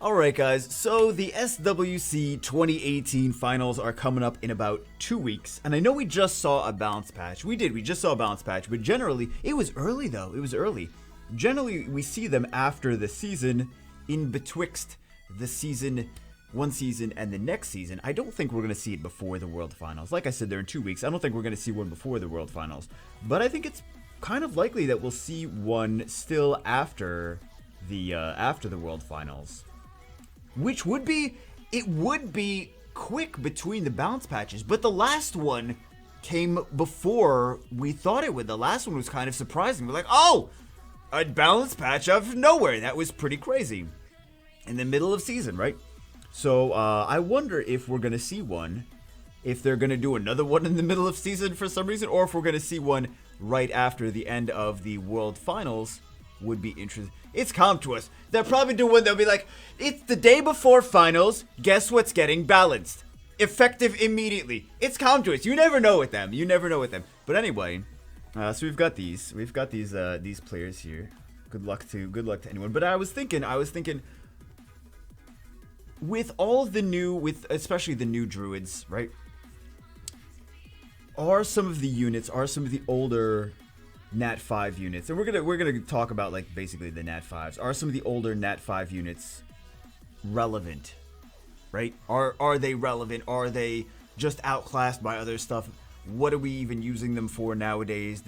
Alright guys, so the SWC 2018 finals are coming up in about 2 weeks, and I know we just saw a bounce patch. We just saw a bounce patch, but generally, it was early though, it was early. Generally, we see them after the season, in betwixt the season, one season and the next season. I don't think we're going to see it before the World Finals. Like I said, they're in 2 weeks. I don't think we're going to see one before the World Finals, but I think it's kind of likely that we'll see one still after the World Finals. Which would be, it would be quick between the bounce patches, but the last one came before we thought it would. The last one was kind of surprising. We're like, oh, a bounce patch out of nowhere. That was pretty crazy. In the middle of season, right? So I wonder if we're going to see one, if they're going to do another one in the middle of season for some reason, or if we're going to see one right after the end of the World Finals. Would be interesting. It's come to us. They'll probably do one. They'll be like, it's the day before finals. Guess what's getting balanced? Effective immediately. It's come to us. You never know with them. You never know with them. But anyway, so we've got these. We've got these players here. Good luck to anyone. But I was thinking, with all of the new, especially the new druids, right? Are some of the older Nat 5 units, and we're gonna talk about like basically the Nat 5s. Are some of the older Nat 5 units relevant? Right? Are they relevant? Are they just outclassed by other stuff? What are we even using them for nowadays?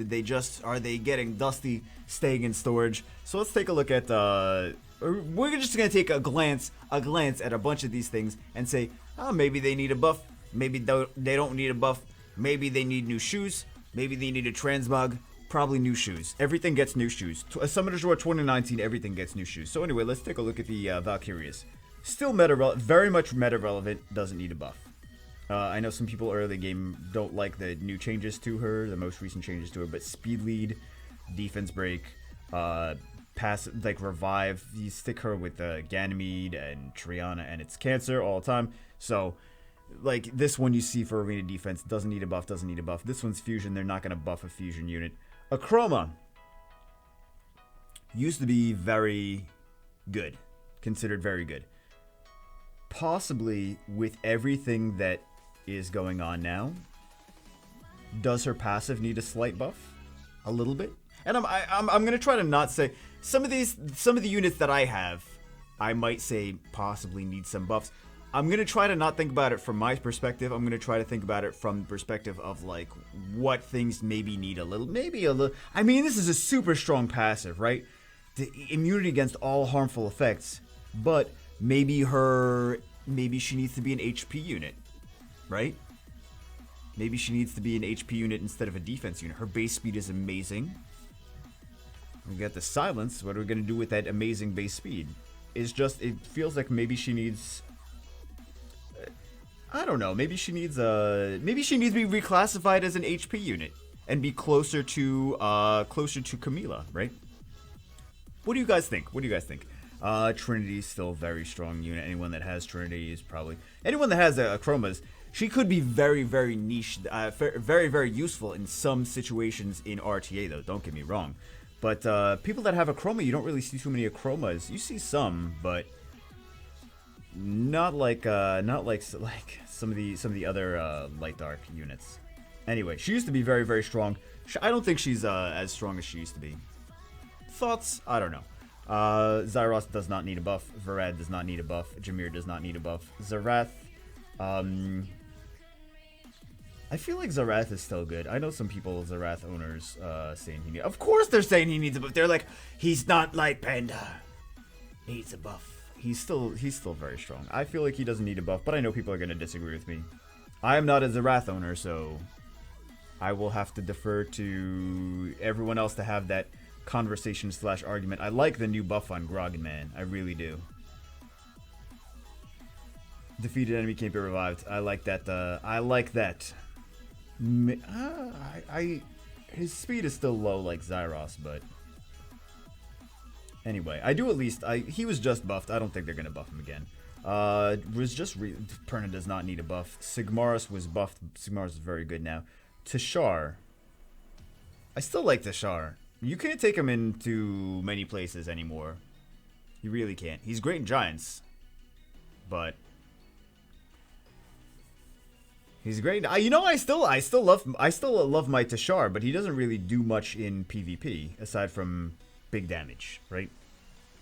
Are they getting dusty, staying in storage? So let's take a look at we're just gonna take a glance at a bunch of these things and say, oh, maybe they need a buff, maybe they don't need a buff, maybe they need new shoes, maybe they need a transmog. Probably new shoes. Everything gets new shoes. Summoners War 2019, everything gets new shoes. So anyway, let's take a look at the Valkyrias. Still very much meta relevant, doesn't need a buff. I know some people early game don't like the new changes to her, the most recent changes to her, but speed lead, defense break, pass, like revive, you stick her with Ganymede and Triana and it's cancer all the time. So like this one you see for arena defense, doesn't need a buff. This one's fusion, they're not going to buff a fusion unit. Acroma used to be very good, considered very good. Possibly with everything that is going on now, does her passive need a slight buff? A little bit? And I'm going to try to not say some of the units that I have, I might say possibly need some buffs. I'm going to try to not think about it from my perspective. I'm going to try to think about it from the perspective of, like, what things maybe need a little. I mean, this is a super strong passive, right? The immunity against all harmful effects. But maybe she needs to be an HP unit, right? Maybe she needs to be an HP unit instead of a defense unit. Her base speed is amazing. We got the silence. What are we going to do with that amazing base speed? It feels like maybe she needs... I don't know. Maybe she needs to be reclassified as an HP unit and be closer to Camila, right? What do you guys think? Trinity's still a very strong unit. Anyone that has Trinity is probably anyone that has Chromas. She could be very, very niche, very, very useful in some situations in RTA though. Don't get me wrong, but people that have a Chroma, you don't really see too many Chromas. You see some, but not like some of the other light dark units. Anyway, she used to be very, very strong. I don't think she's as strong as she used to be. Thoughts? I don't know. Zyros does not need a buff. Varad does not need a buff. Jameer does not need a buff. Zarath, I feel like Zarath is still good. I know some people, Zarath owners, saying he needs. Of course they're saying he needs a buff. They're like, he's not like Panda. Needs a buff. He's still very strong. I feel like he doesn't need a buff, but I know people are going to disagree with me. I am not a Zarath owner, so I will have to defer to everyone else to have that conversation / argument. I like the new buff on Grogan, man. I really do. Defeated enemy can't be revived. I like that. His speed is still low like Zyros, but anyway, I do at least. He was just buffed. I don't think they're gonna buff him again. Perna does not need a buff. Sigmaris was buffed. Sigmaris is very good now. Teshar. I still like Teshar. You can't take him into many places anymore. You really can't. He's great in Giants. but he's great. I still love my Teshar, but he doesn't really do much in PvP aside from big damage, right?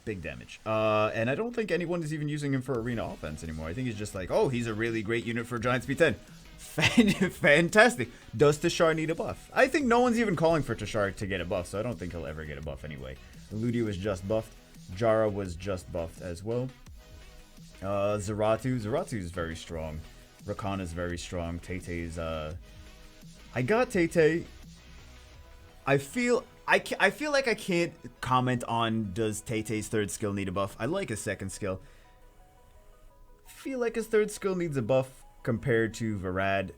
Big damage. And I don't think anyone is even using him for arena offense anymore. I think he's just like, oh, he's a really great unit for Giant Speed 10. Fantastic. Does Teshar need a buff? I think no one's even calling for Teshar to get a buff, so I don't think he'll ever get a buff anyway. Ludi was just buffed. Jara was just buffed as well. Zeratu is very strong. Rakan is very strong. Tay-Tay's, I got Tay-Tay. I feel like I can't comment on does Tay-Tay's third skill need a buff. I like his second skill. Feel like his third skill needs a buff compared to Varad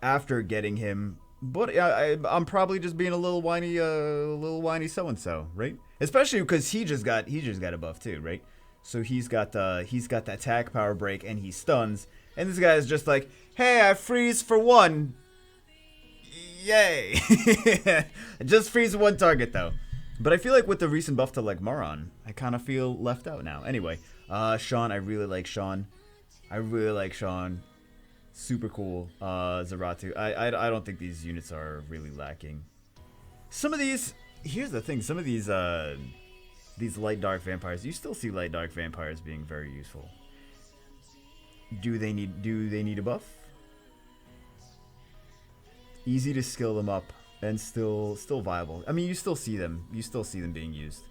after getting him. But I'm probably just being a little whiny so-and-so, right? Especially because he just got a buff too, right? So he's got that attack power break and he stuns. And this guy is just like, hey, I freeze for one. Yay. Just freeze one target though. But I feel like with the recent buff to like Moron, I kind of feel left out now. Anyway, Sean, I really like Sean. Super cool. Zeratu. I don't think these units are really lacking. Some of these, here's the thing, some of these light dark vampires, you still see light dark vampires being very useful. Do they need a buff? Easy to skill them up and still viable. I mean, you still see them being used.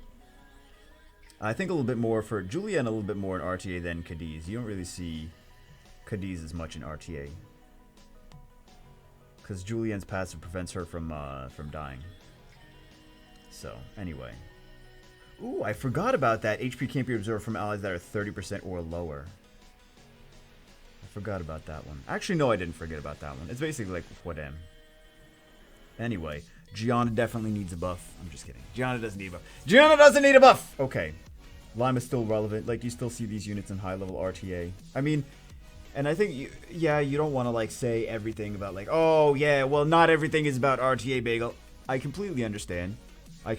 I think a little bit more for Julia and a little bit more in RTA than Cadiz. You don't really see Cadiz as much in RTA. Because Julian's passive prevents her from dying. So, anyway. Ooh, I forgot about that. HP can't be observed from allies that are 30% or lower. I forgot about that one. Actually, no, I didn't forget about that one. It's basically like Whatem. Anyway, Gianna definitely needs a buff. I'm just kidding. Gianna doesn't need a buff. Gianna doesn't need a buff! Okay. Lima's still relevant. Like, you still see these units in high-level RTA. I mean, and I think, you don't want to, like, say everything about, like, oh, yeah, well, not everything is about RTA, Bagel. I completely understand. I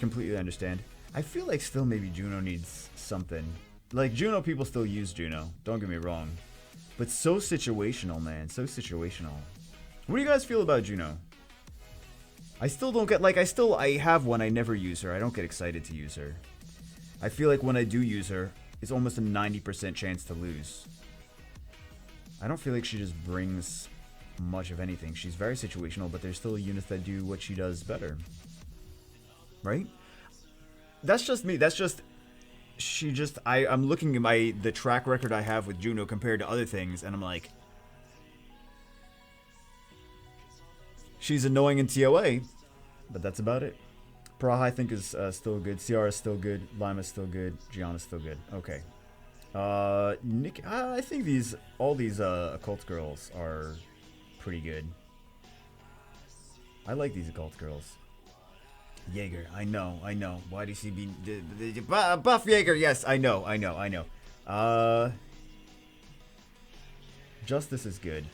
feel like still maybe Juno needs something. Like, Juno, people still use Juno. Don't get me wrong. But so situational, man. So situational. What do you guys feel about Juno? I still don't get, like, I have one, I never use her. I don't get excited to use her. I feel like when I do use her, it's almost a 90% chance to lose. I don't feel like she just brings much of anything. She's very situational, but there's still units that do what she does better. Right? That's just me. That's just... I'm looking at the track record I have with Juno compared to other things, and I'm like... She's annoying in TOA, but that's about it. Praha, I think, is still good. Ciara is still good. Lima's still good. Gianna's still good. Okay. Nick, I think all these occult girls are pretty good. I like these occult girls. Jaeger, I know. YDCB, buff Jaeger, yes, I know. Justice is good.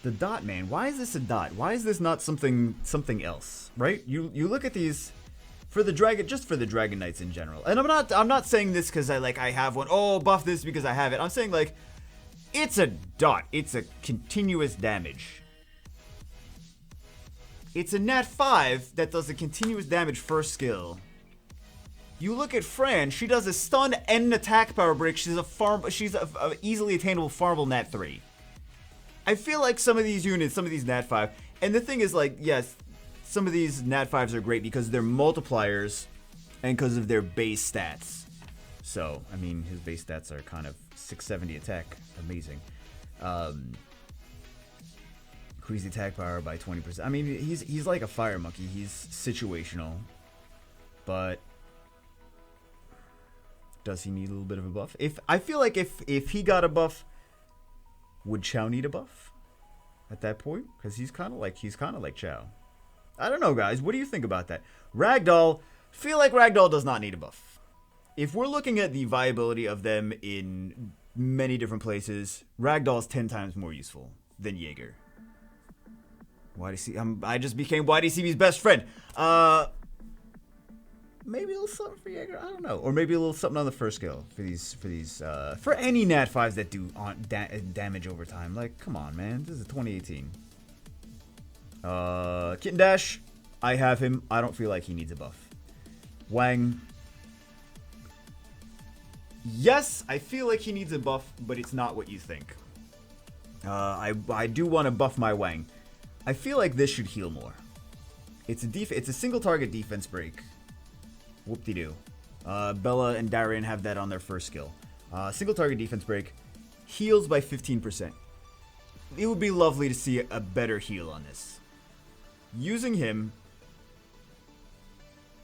The dot, man. Why is this a dot? Why is this not something else? Right? You look at these for the dragon, just for the Dragon Knights in general. And I'm not saying this because I have one. Oh, buff this because I have it. I'm saying like it's a dot. It's a continuous damage. It's a nat 5 that does a continuous damage first skill. You look at Fran, she does a stun and an attack power break. She's a easily attainable farmable nat 3. I feel like some of these units, some of these nat 5, and the thing is like, yes, some of these nat 5s are great because they're multipliers and because of their base stats. So, I mean, his base stats are kind of 670 attack. Amazing. Increase the attack power by 20%. I mean, he's like a fire monkey. He's situational. But does he need a little bit of a buff? I feel like if he got a buff, would Chow need a buff at that point? Because he's kind of like Chow. I don't know, guys. What do you think about that? Ragdoll, feel like Ragdoll does not need a buff. If we're looking at the viability of them in many different places, Ragdoll's 10 times more useful than Jaeger. YDC, I just became YDCB's best friend. Maybe a little something for Jaeger. I don't know, or maybe a little something on the first skill for any Nat 5s that do damage over time. Like, come on, man, this is 2018. Kitten Dash, I have him. I don't feel like he needs a buff. Wang. Yes, I feel like he needs a buff, but it's not what you think. I do want to buff my Wang. I feel like this should heal more. It's a single target defense break. Whoop-de-doo. Bella and Darian have that on their first skill. Single target defense break. Heals by 15%. It would be lovely to see a better heal on this. Using him,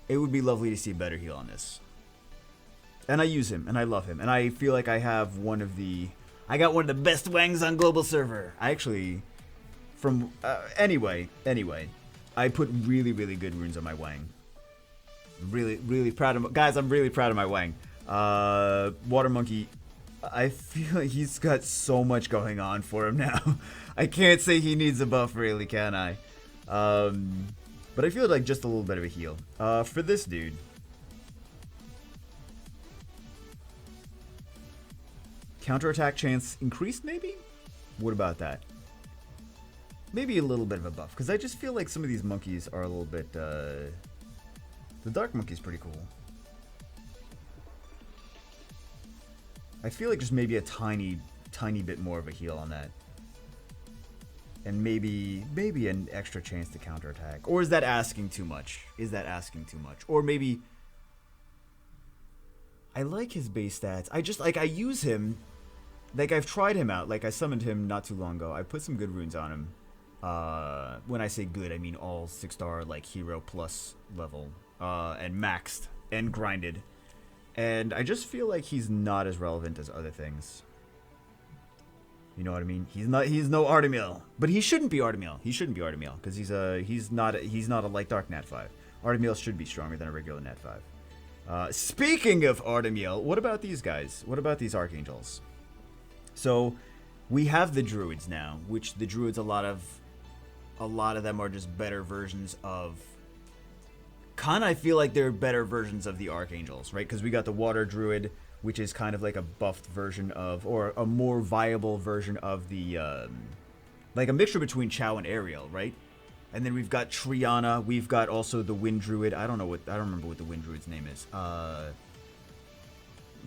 it would be lovely to see a better heal on this. And I use him, and I love him, and I feel like I got one of the best Wangs on global server. I actually, anyway, I put really good runes on my Wang. Really proud of guys. I'm really proud of my Wang. Water Monkey. I feel like he's got so much going on for him now. I can't say he needs a buff, really, can I? But I feel like just a little bit of a heal. For this dude. Counterattack chance increased, maybe? What about that? Maybe a little bit of a buff, because I just feel like some of these monkeys are a little bit, the Dark Monkey's pretty cool. I feel like just maybe a tiny bit more of a heal on that. And maybe an extra chance to counterattack. Or is that asking too much? Or maybe... I like his base stats. I use him. Like, I've tried him out. Like, I summoned him not too long ago. I put some good runes on him. When I say good, I mean all 6-star, like, hero plus level. And maxed. And grinded. And I just feel like he's not as relevant as other things. You know what I mean? He's no Artemil. But he shouldn't be Artemil. Because he's not a light dark Nat 5. Artemil should be stronger than a regular Nat 5. Speaking of Artemil, what about these guys? What about these Archangels? So, we have the Druids now, which the Druids, a lot of them are just better versions of... I feel like they're better versions of the Archangels, right? Because we got the Water Druid, which is kind of like a buffed version of, or a more viable version of the, like a mixture between Chao and Ariel, right? And then we've got Triana. We've got also the Wind Druid. I don't remember what the Wind Druid's name is.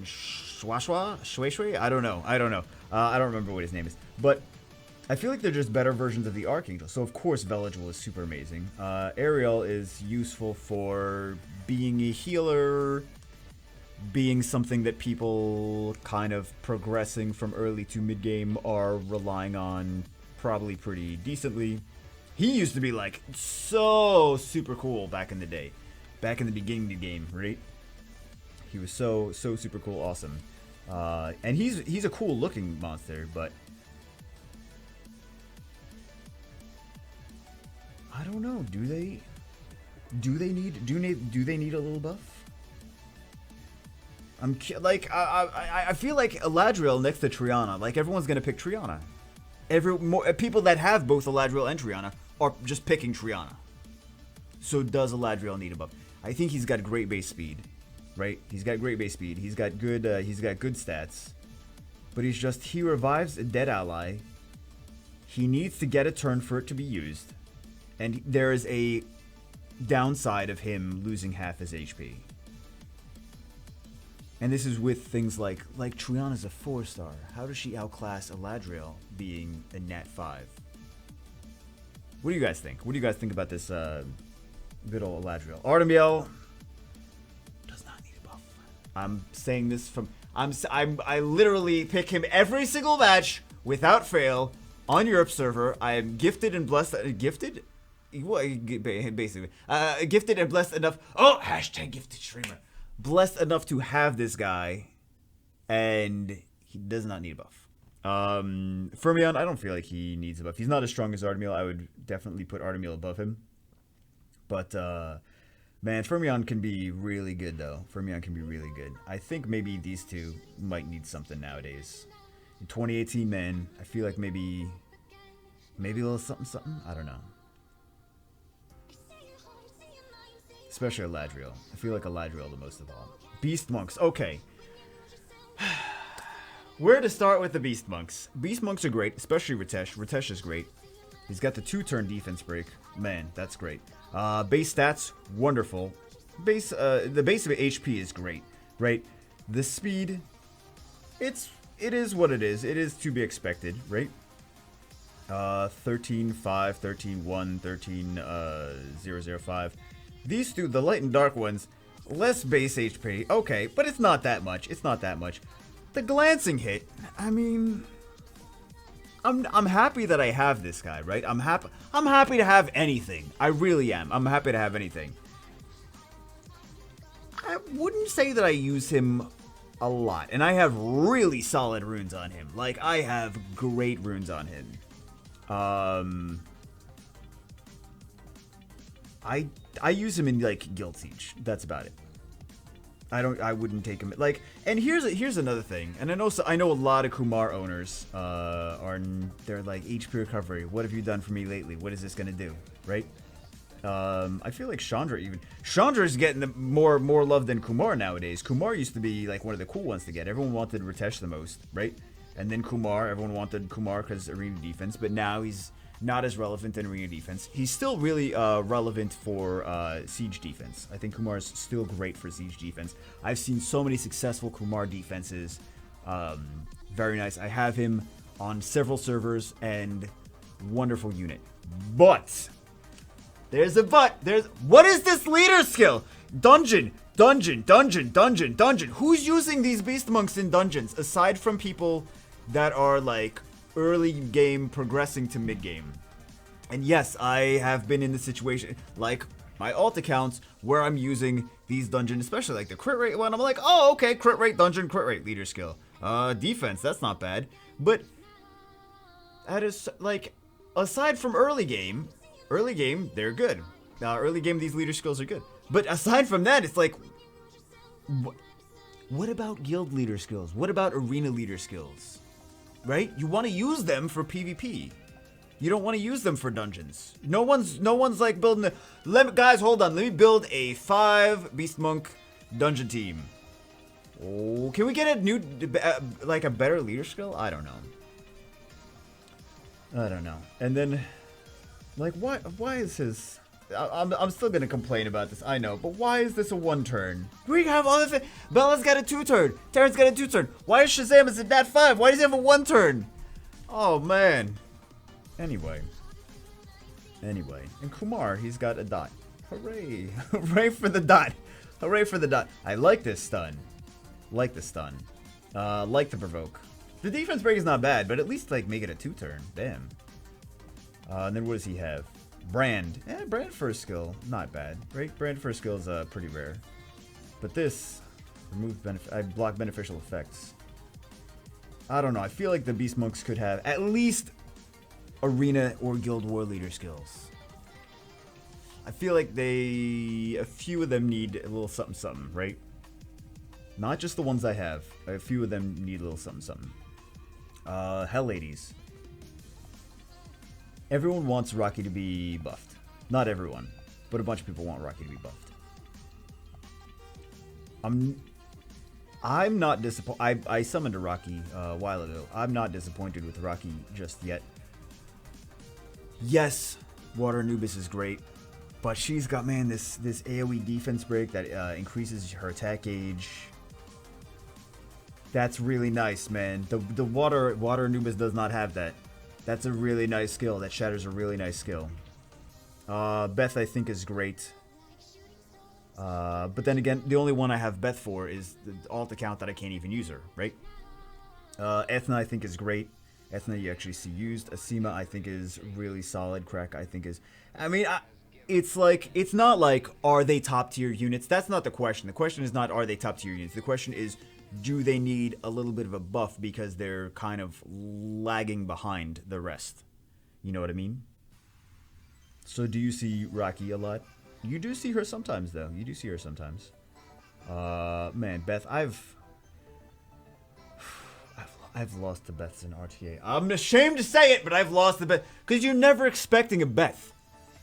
Shui? I don't know. I don't remember what his name is. But I feel like they're just better versions of the Archangel. So of course Veligible is super amazing. Ariel is useful for being a healer, being something that people kind of progressing from early to mid game are relying on probably pretty decently. He used to be like so super cool back in the day. Back in the beginning of the game, right? He was so super cool, awesome. And he's a cool looking monster, but I don't know. Do they need a little buff? I feel like Eladriel next to Triana. Like everyone's gonna pick Triana. People that have both Eladriel and Triana are just picking Triana. So does Eladriel need a buff? I think he's got great base speed, right? He's got great base speed. He's got good stats, but he revives a dead ally. He needs to get a turn for it to be used, and there is a downside of him losing half his HP. And this is with things like Triana's a 4-star. How does she outclass Eladriel being a Nat 5? What do you guys think? What do you guys think about this good old Eladriel? Artemil does not need a buff. I'm saying this from I literally pick him every single match without fail on Europe server. I am gifted and blessed. Gifted? What? Basically, gifted and blessed enough. Oh, hashtag gifted streamer. Blessed enough to have this guy, and he does not need a buff. Fermion, I don't feel like he needs a buff. He's not as strong as Artemil. I would definitely put Artemil above him. But, man, Fermion can be really good, though. Fermion can be really good. I think maybe these two might need something nowadays. In 2018, man, I feel like maybe a little something. I don't know. especially Eladriel. I feel like Eladriel the most of all. Beast Monks, okay. Where to start with the Beast Monks? Beast Monks are great, especially Ritesh. Ritesh is great. He's got the 2-turn defense break. Man, that's great. Base stats, wonderful. The base of HP is great, right? The speed, it is what it is. It is to be expected, right? 13-5, 13-1, 13-005. These two, the light and dark ones, less base HP. Okay, but it's not that much. It's not that much. The glancing hit, I mean, I'm happy that I have this guy, right? I'm happy to have anything. I really am. I'm happy to have anything. I wouldn't say that I use him a lot, and I have really solid runes on him. Like, I have great runes on him. I use him in like Guild Siege. That's about it. I wouldn't take him like. And here's another thing. And I know a lot of Kumar owners they're like, HP recovery. What have you done for me lately? What is this gonna do? Right? I feel like Chandra is getting more love than Kumar nowadays. Kumar used to be like one of the cool ones to get. Everyone wanted Ritesh the most, right? And then Kumar, everyone wanted Kumar because arena defense, but now he's not as relevant in arena defense. He's still really relevant for siege defense. I think Kumar is still great for siege defense. I've seen so many successful Kumar defenses. Very nice. I have him on several servers and wonderful unit. But there's a but. What is this leader skill? Dungeon. Who's using these beast monks in dungeons aside from people that are like early game progressing to mid game? And yes, I have been in the situation like my alt accounts where I'm using these dungeons, especially like the crit rate one. I'm like, oh, okay, crit rate dungeon, crit rate leader skill. Defense, that's not bad. But that is like, aside from early game, they're good. Early game, these leader skills are good. But aside from that, it's like, what about guild leader skills? What about arena leader skills? Right? You want to use them for PvP. You don't want to use them for dungeons. No one's like building guys, hold on. Let me build a 5 Beast Monk dungeon team. Oh, can we get a new, like a better leader skill? I don't know. And then, like, why is his... I'm still gonna complain about this, I know, but why is this a 1-turn? We have other things. Bella's got a 2-turn. Terran's got a 2-turn. Why is Shazam is a nat 5? Why does he have a 1-turn? Oh man. Anyway. And Kumar, he's got a dot. Hooray. Hooray for the dot. Hooray for the dot. I like this stun. Like the stun. Like the provoke. The defense break is not bad, but at least like make it a 2-turn. Damn. And then what does he have? Brand. Brand first skill, not bad, right? Brand first skill is pretty rare. But this, I block beneficial effects. I don't know, I feel like the Beast Monks could have at least arena or guild war leader skills. I feel like a few of them need a little something, right? Not just the ones I have. A few of them need a little something. Hell Ladies. Everyone wants Rocky to be buffed. Not everyone, but a bunch of people want Rocky to be buffed. I'm not disappointed. I summoned a Rocky a while ago. I'm not disappointed with Rocky just yet. Yes, Water Anubis is great, but she's got, man, this AoE defense break that increases her attack gauge. That's really nice, man. The Water Anubis does not have that. That's a really nice skill. That Shatter's a really nice skill. Beth, I think, is great. But then again, the only one I have Beth for is the alt account that I can't even use her, right? Ethna, I think, is great. Ethna, you actually see used. Asima, I think, is really solid. Crack, I think, is... I mean, it's like... It's not like, are they top-tier units? That's not the question. The question is not, are they top-tier units? The question is... do they need a little bit of a buff because they're kind of lagging behind the rest? You know what I mean? So do you see Rocky a lot? You do see her sometimes, though. You do see her sometimes. Man, Beth, I've lost to Beths in RTA. I'm ashamed to say it, but I've lost the Beth. Because you're never expecting a Beth.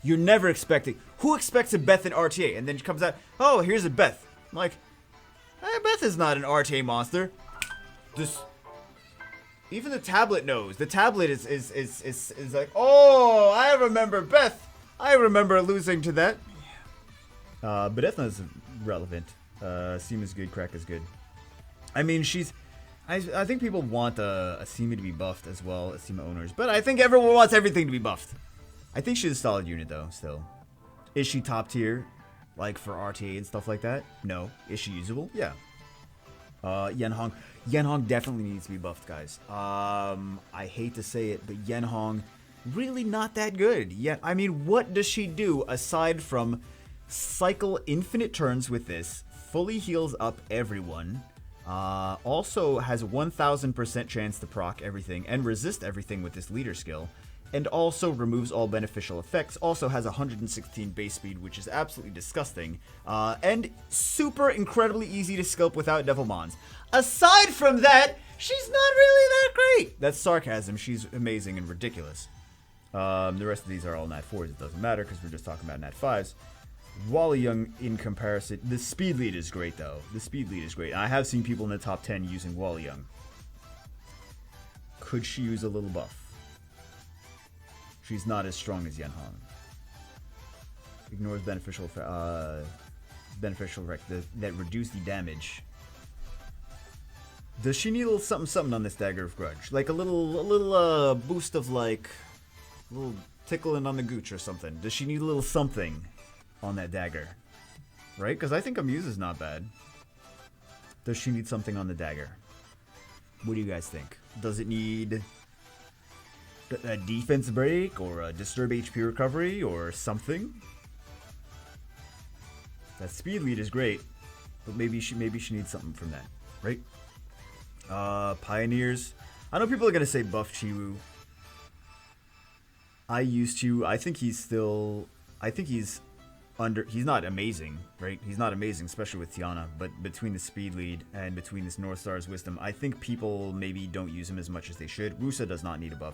You're never expecting. Who expects a Beth in RTA? And then she comes out, oh, here's a Beth. I'm like, hey, Beth is not an RTA monster. This. Even the tablet knows. The tablet is like, oh, I remember Beth. I remember losing to that. But Ethna is relevant. Seema is good. Crack is good. I mean, she's. I think people want a Seema to be buffed as well as Seema owners, but I think everyone wants everything to be buffed. I think she's a solid unit though. Still, is she top tier, like for RTA and stuff like that? No. Is she usable? Yeah. Yenhong. Yenhong definitely needs to be buffed, guys. I hate to say it, but Yenhong really not that good. Yet, I mean, what does she do aside from cycle infinite turns with this? Fully heals up everyone. Also has 1000% chance to proc everything and resist everything with this leader skill. And also removes all beneficial effects. Also has 116 base speed, which is absolutely disgusting. And super incredibly easy to sculpt without Devilmons. Aside from that, she's not really that great. That's sarcasm. She's amazing and ridiculous. The rest of these are all Nat 4s. It doesn't matter because we're just talking about Nat 5s. Wally Young in comparison. The speed lead is great though. The speed lead is great. I have seen people in the top 10 using Wally Young. Could she use a little buff? She's not as strong as Yenhong. Ignores beneficial rec that reduce the damage. Does she need a little something on this Dagger of Grudge? Like a little boost of like a little tickling on the gooch or something. Does she need a little something on that dagger? Right? Because I think Amuse is not bad. Does she need something on the dagger? What do you guys think? Does it need a defense break or a disturb HP recovery or something? That speed lead is great, but maybe she needs something from that, right? Pioneers. I know people are gonna say buff Chiwu. I used to. I think he's still. I think he's under. He's not amazing, right? He's not amazing, especially with Tiana. But between the speed lead and between this North Star's wisdom, I think people maybe don't use him as much as they should. Rusa does not need a buff.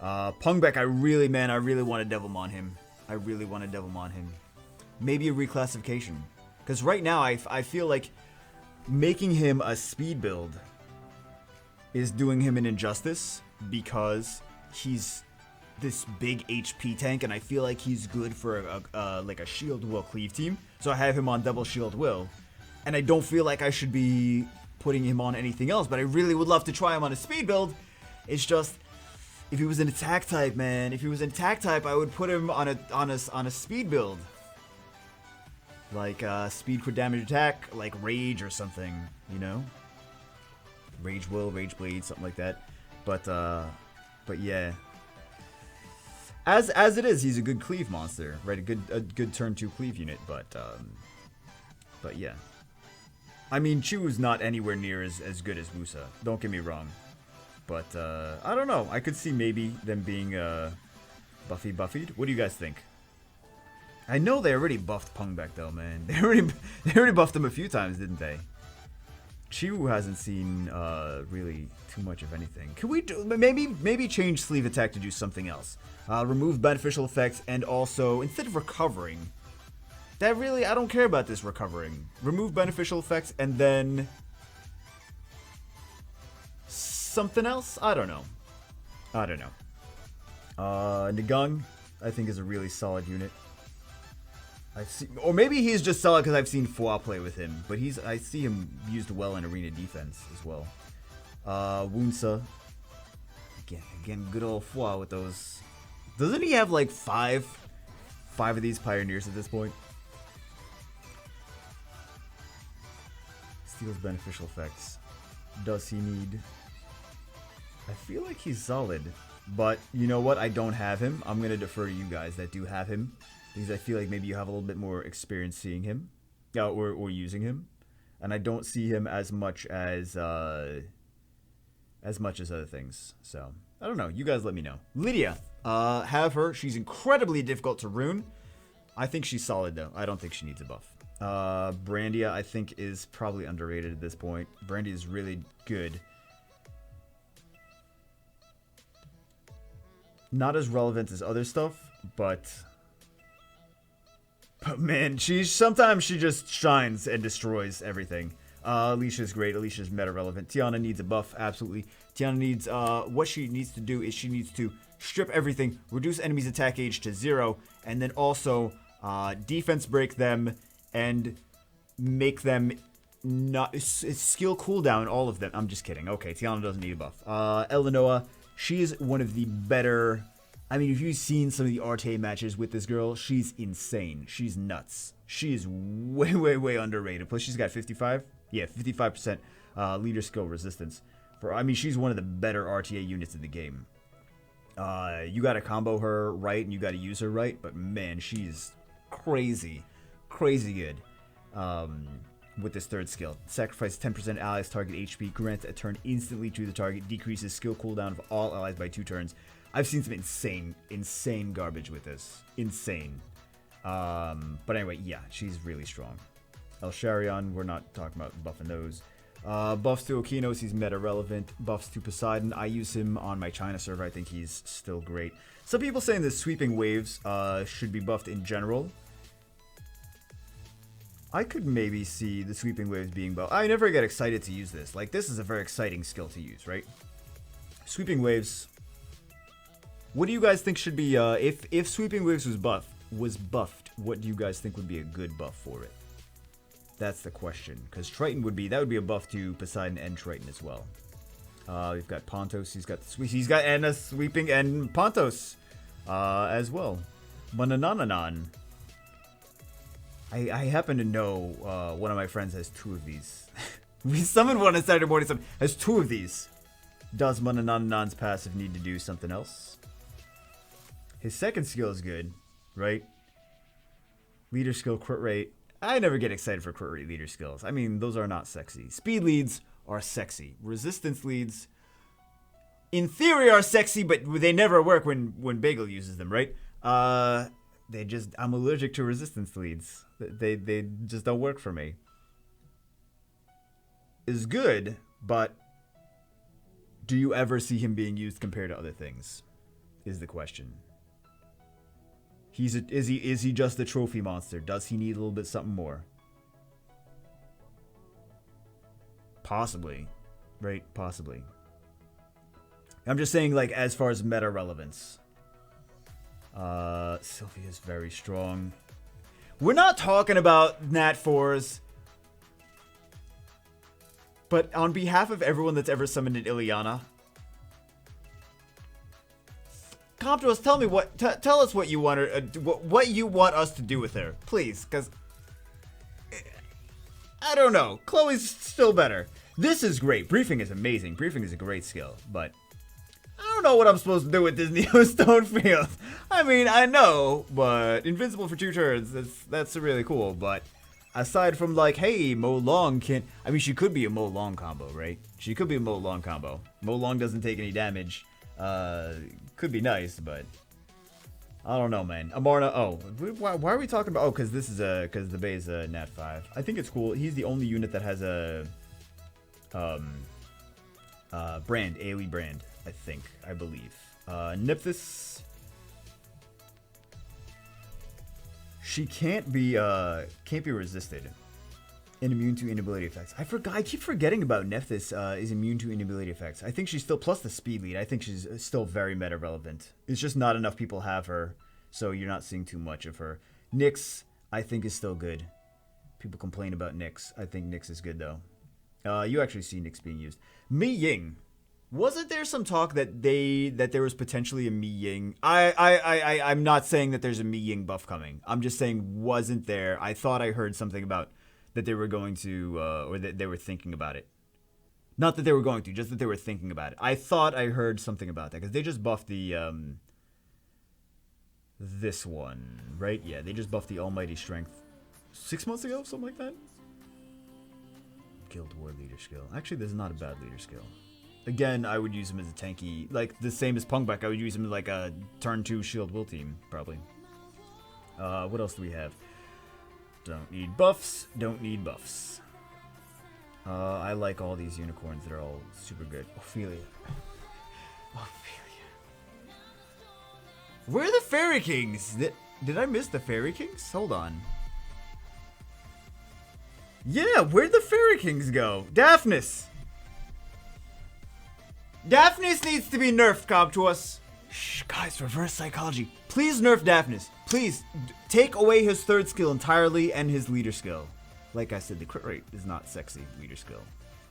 Pungbeck, I really want to Devilmon him. I really want to Devilmon him. Maybe a reclassification. Because right now, I feel like making him a speed build is doing him an injustice because he's this big HP tank, and I feel like he's good for like a Shield Will Cleave team. So I have him on double Shield Will, and I don't feel like I should be putting him on anything else. But I really would love to try him on a speed build. It's just if he was an attack type, man. If he was an attack type, I would put him on a speed build, like speed crit damage attack, like Rage or something, you know. Rage Will, Rage Blade, something like that. But yeah. As it is, he's a good cleave monster, right? A good turn 2 cleave unit, but yeah. I mean, Chu's not anywhere near as good as Musa. Don't get me wrong. But I don't know. I could see maybe them being buffied. What do you guys think? I know they already buffed Pungbeck though, man. They already buffed him a few times, didn't they? Chiwu hasn't seen really too much of anything. Can we do maybe change sleeve attack to do something else? Remove beneficial effects, and also instead of recovering, that really I don't care about this recovering. Remove beneficial effects and then something else. I don't know. Nagung, I think, is a really solid unit. Or maybe he's just solid because I've seen Fua play with him, but I see him used well in arena defense as well. Wunsa, again, good old Fua with those. Doesn't he have like five of these pioneers at this point? Steals beneficial effects. Does he need? I feel like he's solid, but you know what? I don't have him. I'm gonna defer to you guys that do have him, because I feel like maybe you have a little bit more experience seeing him, or using him, and I don't see him as much as other things. So I don't know. You guys let me know. Lydia, have her. She's incredibly difficult to rune. I think she's solid though. I don't think she needs a buff. Brandia, I think, is probably underrated at this point. Brandia is really good. Not as relevant as other stuff, but Man, sometimes she just shines and destroys everything. Alicia's great. Alicia's meta relevant. Tiana needs a buff, absolutely. Tiana needs, what she needs to do is she needs to strip everything, reduce enemies' attack age to 0, and then also defense break them and make them not skill cooldown all of them. I'm just kidding. Okay, Tiana doesn't need a buff. Eleanor, she's one of the better. I mean, if you've seen some of the RTA matches with this girl, she's insane. She's nuts. She is way, way, way underrated. Plus, she's got 55. Yeah, 55% leader skill resistance. I mean, she's one of the better RTA units in the game. You got to combo her right, and you got to use her right. But man, she's crazy, crazy good. With this third skill, sacrifice 10% allies target HP, grants a turn instantly to the target, decreases skill cooldown of all allies by 2 turns. I've seen some insane garbage with this. Insane. But anyway, yeah, she's really strong. El Sharion, we're not talking about buffing those. Buffs to Okinos, he's meta relevant. Buffs to Poseidon, I use him on my China server. I think he's still great. Some people saying the sweeping waves should be buffed in general. I could maybe see the sweeping waves being buffed. I never get excited to use this. Like, this is a very exciting skill to use, right? Sweeping waves. What do you guys think should be, if sweeping waves was buffed, what do you guys think would be a good buff for it? That's the question. Because Triton that would be a buff to Poseidon and Triton as well. We've got Pontos, he's got a sweeping and Pontos, as well. Mananananan. I happen to know, one of my friends has 2 of these. We summoned one on Saturday morning, has 2 of these. Does Manananan's passive need to do something else? His second skill is good, right? Leader skill, crit rate. I never get excited for crit rate leader skills. I mean, those are not sexy. Speed leads are sexy. Resistance leads, in theory, are sexy, but they never work when Bagel uses them, right? I'm allergic to resistance leads. They just don't work for me. Is good, but do you ever see him being used compared to other things? Is the question. Is he just a trophy monster? Does he need a little bit something more? Possibly. Right? Possibly. I'm just saying, like, as far as meta relevance. Sylvia's very strong. We're not talking about Nat 4s. But on behalf of everyone that's ever summoned an Ileana, come to us, tell us what you want her, what you want us to do with her, please, because I don't know. Chloe's still better. This is great. Briefing is amazing. Briefing is a great skill, but I don't know what I'm supposed to do with this Neo Stone Field. I mean, I know, but invincible for 2 turns, that's really cool, but aside from, like, hey, Mo Long I mean, she could be a Mo Long combo, right? She could be a Mo Long combo. Mo Long doesn't take any damage. Could be nice, but I don't know, man. Amarna, why are we talking about, because this is because the Bay is a Nat 5. I think it's cool. He's the only unit that has a, brand, AoE brand, I believe. Nipthys, she can't be resisted and immune to inability effects. I keep forgetting about Nipthys is immune to inability effects. I think she's still, plus the speed lead, I think she's still very meta relevant. It's just not enough people have her, so you're not seeing too much of her. Nyx, I think, is still good. People complain about Nyx. I think Nyx is good, though. You actually see Nyx being used. Mi Ying. Wasn't there some talk that there was potentially a Mi Ying? I'm not saying that there's a Mi Ying buff coming. I'm just saying, wasn't there? I thought I heard something about that they were going to, or that they were thinking about it. Not that they were going to, just that they were thinking about it. I thought I heard something about that, because they just buffed the, this one, right? Yeah, they just buffed the Almighty Strength 6 months ago, something like that? Guild War leader skill. Actually, this is not a bad leader skill. Again, I would use him as a tanky, like the same as Pungback. I would use him as like a turn 2 shield will team, probably. What else do we have? Don't need buffs. Don't need buffs. I like all these unicorns that are all super good. Ophelia. Ophelia. Where are the Fairy Kings? Did I miss the Fairy Kings? Hold on. Yeah, where'd the Fairy Kings go? Daphnis! Daphnis needs to be nerfed, Comptuous. Shh, guys, reverse psychology. Please nerf Daphnis. Please, take away his third skill entirely and his leader skill. Like I said, the crit rate is not sexy leader skill.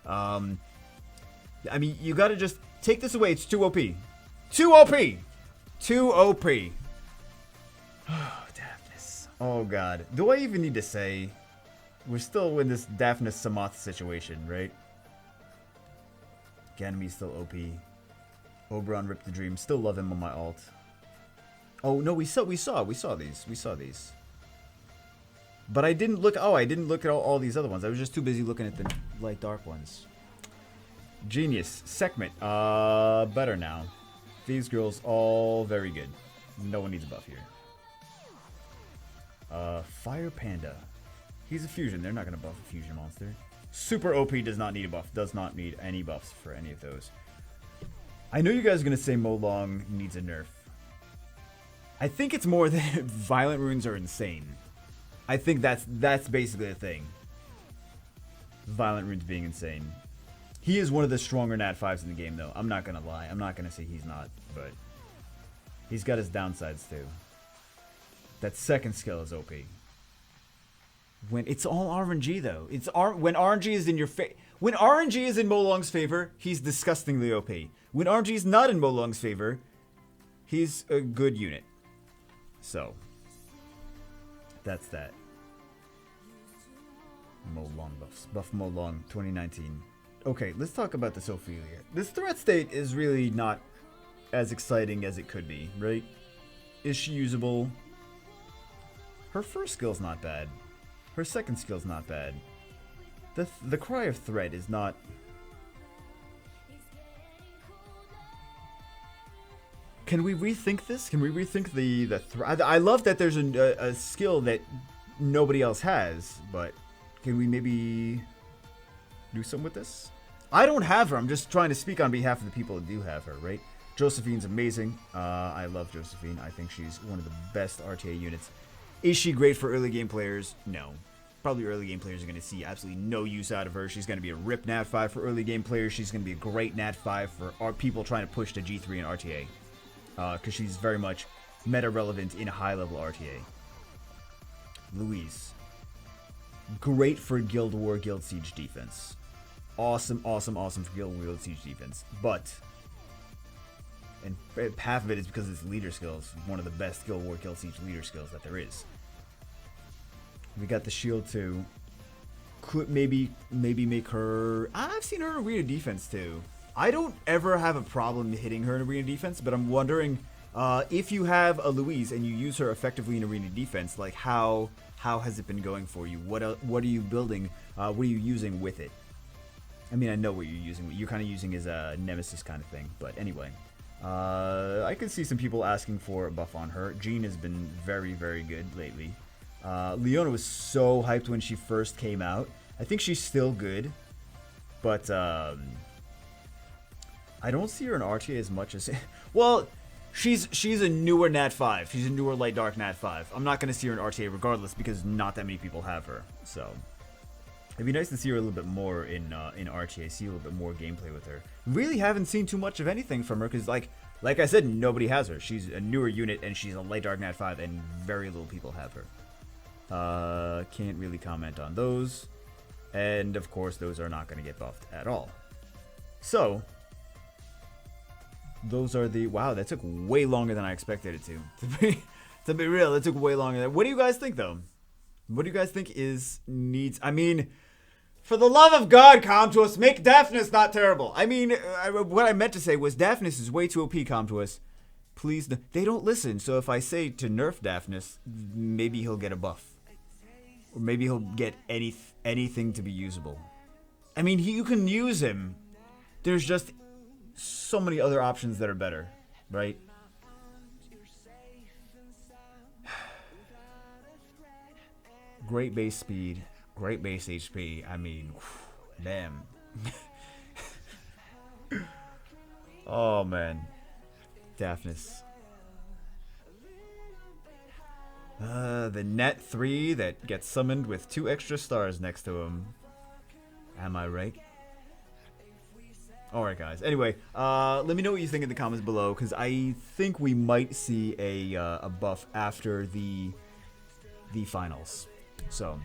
I mean, you gotta just take this away. It's too OP. Too OP! Too OP. Oh, Daphnis. Oh, God. Do I even need to say... We're still in this Daphnis Samoth situation, right? Ganymede's still OP. Oberon ripped the dream. Still love him on my alt. Oh no, we saw these. But I didn't look. Oh, I didn't look at all these other ones. I was just too busy looking at the light dark ones. Genius. Segment. Better now. These girls all very good. No one needs a buff here. Fire Panda. He's a fusion. They're not gonna buff a fusion monster. Super OP does not need a buff. Does not need any buffs for any of those. I know you guys are gonna say Molong needs a nerf. I think it's more that Violent Runes are insane. I think that's basically the thing. Violent Runes being insane. He is one of the stronger Nat 5's in the game, though. I'm not gonna lie. I'm not gonna say he's not, but he's got his downsides too. That second skill is OP. When it's all RNG though, when RNG is in your when RNG is in Molong's favor, he's disgustingly OP. When RNG is not in Molong's favor, he's a good unit. So that's that. Molong buffs. Buff Molong 2019. Okay, let's talk about this Ophelia. This threat state is really not as exciting as it could be, right? Is she usable? Her first skill's not bad. Her second skill's not bad. The Cry of Threat is not... Can we rethink this? Can we rethink the threat? I love that there's a skill that nobody else has, but can we maybe do something with this? I don't have her. I'm just trying to speak on behalf of the people that do have her, right? Josephine's amazing. I love Josephine. I think she's one of the best RTA units. Is she great for early game players? No. Probably early game players are going to see absolutely no use out of her. She's going to be a rip Nat 5 for early game players. She's going to be a great Nat 5 for people trying to push to G3 and RTA. Because she's very much meta relevant in high level RTA. Louise. Great for Guild War, Guild Siege defense. Awesome, awesome, awesome for Guild War, Guild Siege defense. But, and half of it is because it's leader skills. One of the best Guild War, Guild Siege leader skills that there is. We got the shield too. Could maybe make her... I've seen her in arena defense too. I don't ever have a problem hitting her in arena defense, but I'm wondering if you have a Louise and you use her effectively in arena defense, like how has it been going for you? What are you building? What are you using with it? I mean, I know what you're using. What you're kind of using is a nemesis kind of thing. But anyway, I could see some people asking for a buff on her. Jean has been very, very good lately. Leona was so hyped when she first came out. I think she's still good, but I don't see her in RTA as much as... Well, she's a newer Nat 5. She's a newer Light Dark Nat 5. I'm not going to see her in RTA regardless because not that many people have her. So it'd be nice to see her a little bit more in RTA, see a little bit more gameplay with her. Really haven't seen too much of anything from her because, like I said, nobody has her. She's a newer unit and she's a Light Dark Nat 5 and very little people have her. Can't really comment on those. And of course, those are not going to get buffed at all. So, those are the... Wow, that took way longer than I expected it to. To be real, that took way longer. What do you guys think, though? What do you guys think needs... I mean, for the love of God, Comtuous, make Daphnis not terrible. I mean, what I meant to say was Daphnis is way too OP, Comtuous. Please, they don't listen. So if I say to nerf Daphnis, maybe he'll get a buff. Or maybe he'll get anything to be usable. I mean, you can use him. There's just so many other options that are better, right? Great base speed, great base HP. I mean, damn. Oh, man. Daphnis. The net 3 that gets summoned with 2 extra stars next to him. Am I right? Alright guys, anyway, let me know what you think in the comments below, because I think we might see a buff after the finals. So,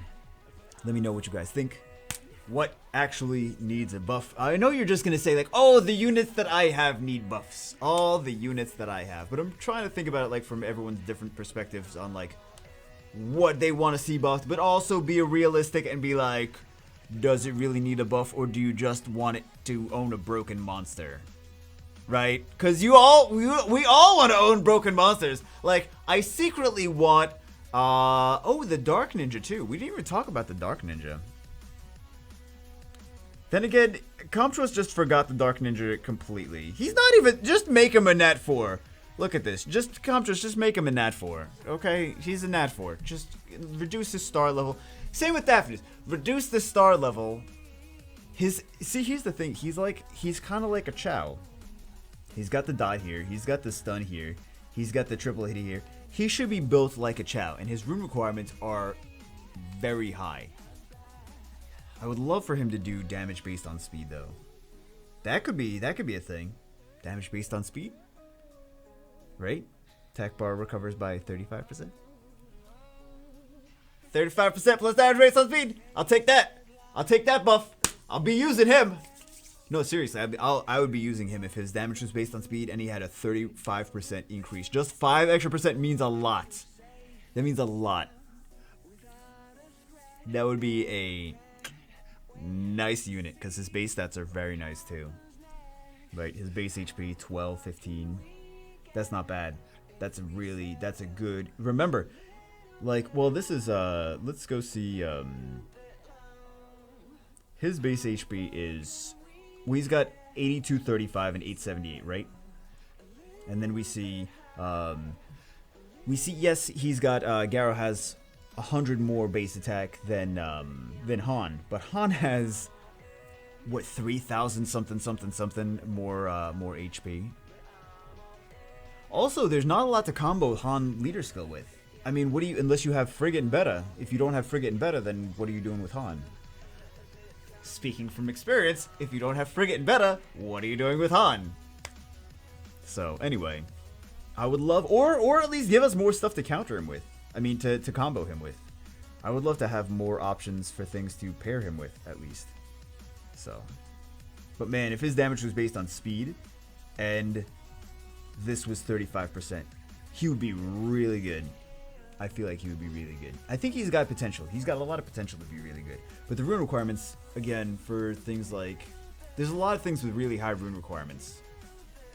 let me know what you guys think. What actually needs a buff? I know you're just gonna say like, oh, the units that I have need buffs. All the units that I have. But I'm trying to think about it like from everyone's different perspectives on like what they want to see buffed, but also be realistic and be like, does it really need a buff, or do you just want it to own a broken monster? Right? Because we all want to own broken monsters. Like, I secretly want, oh, the Dark Ninja too. We didn't even talk about the Dark Ninja. Then again, Comptrust just forgot the Dark Ninja completely. He's not even, just make him a Nat 4. Look at this. Just, Comptrust, just make him a Nat 4. Okay? He's a Nat 4. Just reduce his star level. Same with Daphnis. Reduce the star level. See, here's the thing. He's kind of like a Chow. He's got the die here. He's got the stun here. He's got the triple hit here. He should be built like a Chow, and his rune requirements are very high. I would love for him to do damage based on speed, though. That could be a thing. Damage based on speed, right? Attack bar recovers by 35%. 35% plus damage based on speed. I'll take that. I'll take that buff. I'll be using him. No, seriously, I would be using him if his damage was based on speed and he had a 35% increase. Just 5 extra percent means a lot. That means a lot. That would be a nice unit, because his base stats are very nice too. Right, his base HP 12, 15. That's not bad. That's a good. Remember, like, well, this is let's go see his base HP is, well, he's got 8235 and 878, right? And then we see yes, he's got Garo has 100 more base attack than Han, but Han has what, 3,000 something more HP. Also, there's not a lot to combo Han leader skill with. I mean, what do you, unless you have Frigate and Beta. If you don't have Frigate and Beta, then what are you doing with Han? Speaking from experience, if you don't have Frigate and Beta, what are you doing with Han? So anyway, I would love, or at least give us more stuff to counter him with. I mean, to combo him with. I would love to have more options for things to pair him with, at least. So, but man, if his damage was based on speed, and this was 35%, he would be really good. I feel like he would be really good. I think he's got potential. He's got a lot of potential to be really good. But the rune requirements, again, for things like, there's a lot of things with really high rune requirements.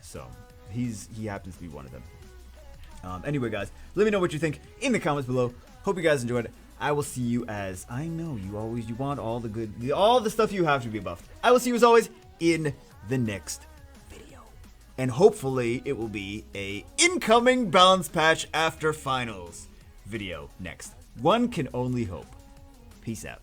So, he happens to be one of them. Anyway, guys, let me know what you think in the comments below. Hope you guys enjoyed it. I will see you, as I know you want all the stuff you have to be buffed. I will see you as always in the next video. And hopefully it will be a incoming balance patch after finals video next. One can only hope. Peace out.